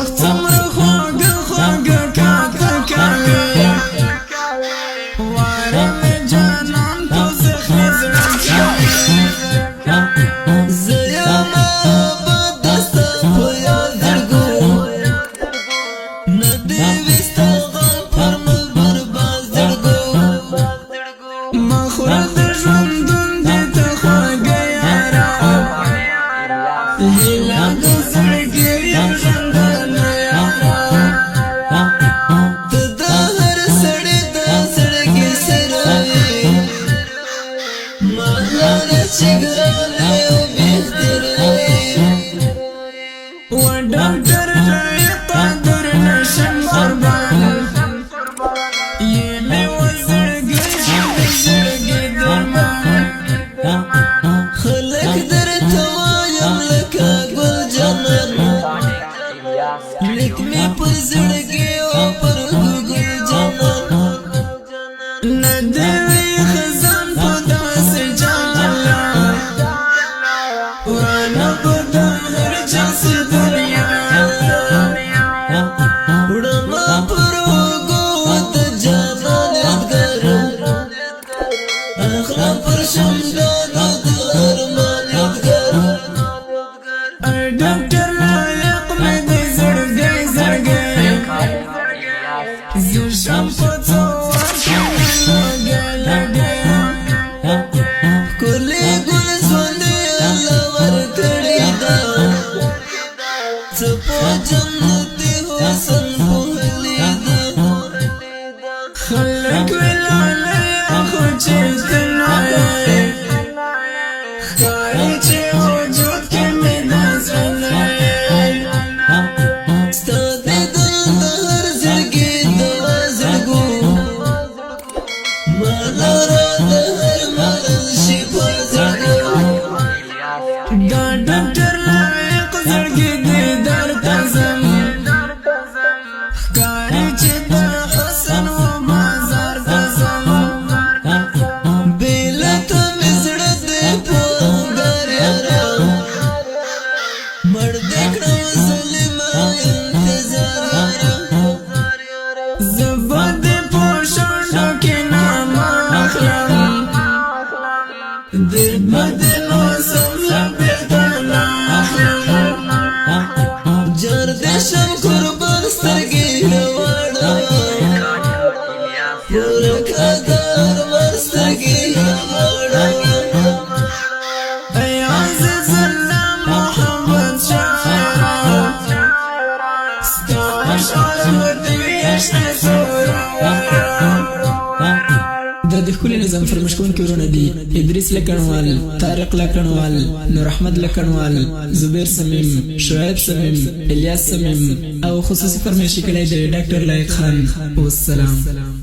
وخت مرخوق كاكاوي وارم جانان توسخ نزركاوي زيما بدست خويا درگو ندي وستغل فرمل برباز درگو مخورد ژوندون دي تخوږ یارا هیله د زړګي ژوندون یارا ته د هر سړي د زړګي سره وي ما لاره چې ګرانه یو بهتر وي و ډاکټر قدر نشم قربان یې مې و زړګي درمان خلک درته وایم لکه ګل جانان لیک مې پر زړګي او پر ګل جانان نه دې وي خزان په داسې جانان ورانه په د هر چا سي دنیا وړمه پر اوږو د جانان یادګار اخلم پر شمدانو د ارمان یادګار ډاکټر لایق مې د زړګي زه شم په څو ښکلې ګل ژوندې الله ورکړې ده څه په جنتي حسن پوهلې ده خلک ولاړې خو چې ستنوي ښکاري چې وجود کې مې د زړه ستا دیدن د هر زړګي دوا زړګو ما لره د هر مرض شفا زړګو دا ډاکټر لایق زړګي دې درته ځم ښکاري چې د حسن و مزار ته ځم بېله ته مې زړه دې په انګار یاره مړ دې کړم ظالمه انتظار یاره زه به دې په شونډو کې نامه اخلم دل به دې نازم له بېلتانه اخلم جار دې شم قربان سترګې راواړوم ورکه د ارمان سترګې راواړوم ای عزیز الله محمد شاعره ستا اشعار ورته عشق دا د ښکلي نظم فرمایش کوونکي ورونه دي ادریس لکنوال، طارق لکنوال، نور احمد لکنوال، زبیر سمیم، شعیب سمیم، الیاس سمیم او خصوصي فرمایشي کلی د ډاکټر لایق خان. والسلام.